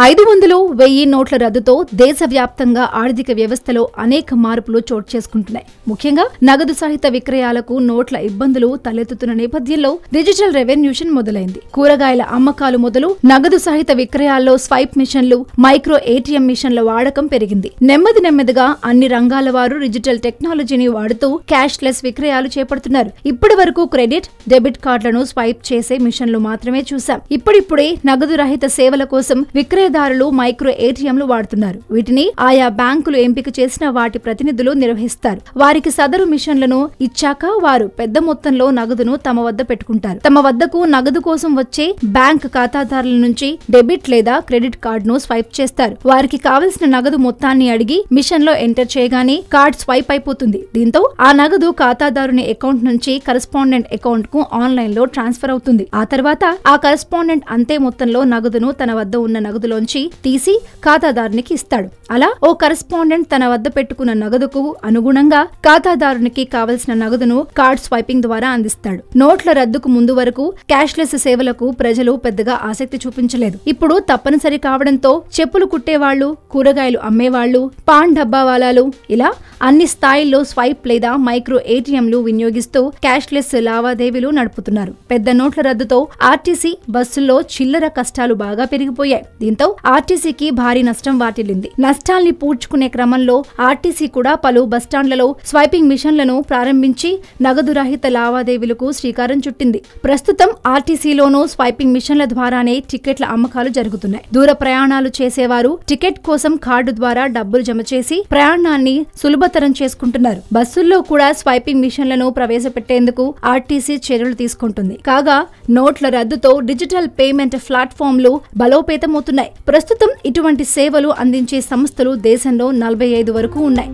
500, 1000 నోట్ల రద్దుతో దేశవ్యాప్తంగా ఆర్థిక వ్యవస్థలో అనేక మార్పులు చోటు చేసుకుంటున్నాయి. ముఖ్యంగా నగదు సహిత విక్రయాలకు నోట్ల ఇబ్బందులు తలెత్తుతున్న నేపథ్యంలో డిజిటల్ రెవెన్యూషన్ మొదలైంది. కూరగాయల అమ్మకాలు మొదలు నగదు సహిత విక్రయాల్లో స్వైప్ మిషన్లు, మైక్రో ఏటీఎం మిషన్ల వాడకం పెరిగింది. నెమ్మదిగా అన్ని రంగాల వారు డిజిటల్ టెక్నాలజీని వాడుతూ క్యాష్లెస్ విక్రయాలు చేపడుతున్నారు. ఇప్పటి వరకు క్రెడిట్, డెబిట్ కార్డులను స్వైప్ చేసే మిషన్లు మాత్రమే చూశాం. ఇప్పుడిప్పుడే నగదు రహిత సేవల కోసం విక్రయదారులు మైక్రో ఏటీఎంలు వాడుతున్నారు. వీటిని ఆయా బ్యాంకులు ఎంపిక చేసిన వాటి ప్రతినిధులు నిర్వహిస్తారు. వారికి సదరు మిషన్లను ఇచ్చాక వారు పెద్ద మొత్తంలో నగదును తమ వద్ద పెట్టుకుంటారు. తమ వద్దకు నగదు కోసం వచ్చే బ్యాంక్ ఖాతాదారుల నుంచి డెబిట్ లేదా క్రెడిట్ కార్డును స్వైప్ చేస్తారు. వారికి కావలసిన నగదు మొత్తాన్ని అడిగి మిషన్ లో ఎంటర్ చేయగానే కార్డ్ స్వైప్ అయిపోతుంది. దీంతో ఆ నగదు ఖాతాదారుని అకౌంట్ నుంచి కరెస్పాండెంట్ అకౌంట్ కు ఆన్లైన్ లో ట్రాన్స్ఫర్ అవుతుంది. ఆ తర్వాత ఆ కరెస్పాండెంట్ అంతే మొత్తంలో నగదును తన వద్ద ఉన్న నగదులోంచి తీసి ఖాతాదారునికి ఇస్తాడు. అలా ఓ కరెస్పాండెంట్ తన వద్ద పెట్టుకున్న నగదుకు అనుగుణంగా ఖాతాదారునికి కావలసిన నగదును కార్డ్ స్వైపింగ్ ద్వారా అందిస్తాడు. నోట్ల రద్దుకు ముందు వరకు క్యాష్లెస్ సేవలకు ప్రజలు పెద్దగా ఆసక్తి చూపించలేదు. ఇప్పుడు తప్పనిసరి కావడంతో చెప్పులు కుట్టేవాళ్లు, కూరగాయలు అమ్మేవాళ్లు, పాన్ డబ్బా వాలాలు ఇలా అన్ని స్థాయిల్లో స్వైప్ లేదా మైక్రో ఏటీఎంలు వినియోగిస్తూ క్యాష్లెస్ లావాదేవీలు నడుపుతున్నారు. పెద్ద నోట్ల రద్దుతో ఆర్టీసీ బస్సుల్లో చిల్లర కష్టాలు బాగా పెరిగిపోయాయి. దీంతో ఆర్టీసీకి భారీ నష్టం వాటిల్లింది. నష్టాల్ని పూడ్చుకునే క్రమంలో ఆర్టీసీ కూడా పలు బస్టాండ్లలో స్వైపింగ్ మిషన్లను ప్రారంభించి నగదు రహిత లావాదేవీలకు శ్రీకారం చుట్టింది. ప్రస్తుతం ఆర్టీసీలోనూ స్వైపింగ్ మిషన్ల ద్వారానే టికెట్ల అమ్మకాలు జరుగుతున్నాయి. దూర ప్రయాణాలు చేసేవారు టికెట్ కోసం కార్డు ద్వారా డబ్బులు జమ చేసి ప్రయాణాన్ని సులభతరం చేసుకుంటున్నారు. బస్సుల్లో కూడా స్వైపింగ్ మిషన్లను ప్రవేశపెట్టేందుకు ఆర్టీసీ చర్యలు తీసుకుంటుంది. కాగా నోట్ల రద్దుతో డిజిటల్ పేమెంట్ ప్లాట్ఫామ్లు బలోపేతమవుతున్నాయి. ప్రస్తుతం ఇటువంటి సేవలు అందించే సంస్థలు దేశంలో 45 వరకు ఉన్నాయి.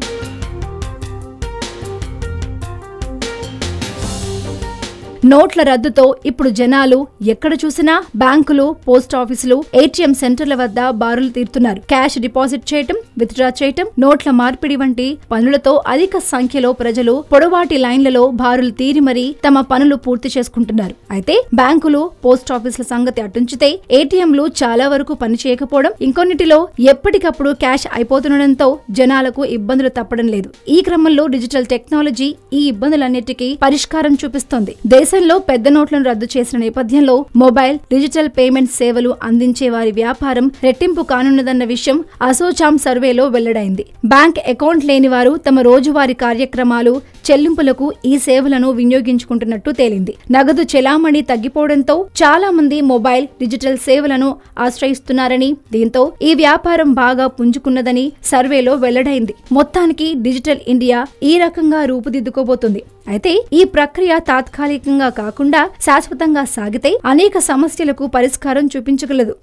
నోట్ల రద్దుతో ఇప్పుడు జనాలు ఎక్కడ చూసినా బ్యాంకులు, పోస్ట్ ఆఫీసులు, ఏటీఎం సెంటర్ల వద్ద బారులు తీరుతున్నారు. క్యాష్ డిపాజిట్ చేయటం, విత్డ్రా చేయటం, నోట్ల మార్పిడి వంటి పనులతో అధిక సంఖ్యలో ప్రజలు పొడవాటి లైన్లలో బారులు తీరి మరీ తమ పనులు పూర్తి చేసుకుంటున్నారు. అయితే బ్యాంకులు, పోస్ట్ ఆఫీసుల సంగతి అటుంచితే ఏటీఎంలు చాలా వరకు పనిచేయకపోవడం, ఇంకొన్నిటిలో ఎప్పటికప్పుడు క్యాష్ అయిపోతుండటంతో జనాలకు ఇబ్బందులు తప్పడం లేదు. ఈ క్రమంలో డిజిటల్ టెక్నాలజీ ఈ ఇబ్బందులన్నిటికీ పరిష్కారం చూపిస్తోంది. దేశంలో పెద్ద నోట్లను రద్దు చేసిన నేపథ్యంలో మొబైల్, డిజిటల్ పేమెంట్ సేవలు అందించే వారి వ్యాపారం రెట్టింపు కానున్నదన్న విషయం అసోచామ్ సర్వేలో వెల్లడైంది. బ్యాంక్ అకౌంట్ లేని వారు తమ రోజువారీ కార్యక్రమాలు, చెల్లింపులకు ఈ సేవలను వినియోగించుకుంటున్నట్టు తేలింది. నగదు చెలామణి తగ్గిపోవడంతో చాలా మంది మొబైల్, డిజిటల్ సేవలను ఆశ్రయిస్తున్నారని, దీంతో ఈ వ్యాపారం బాగా పుంజుకున్నదని సర్వేలో వెల్లడైంది. మొత్తానికి డిజిటల్ ఇండియా ఈ రకంగా రూపుదిద్దుకోబోతుంది. అయితే ఈ ప్రక్రియ తాత్కాలికంగా కాకుండా శాశ్వతంగా సాగితే అనేక సమస్యలకు పరిష్కారం చూపించగలదు.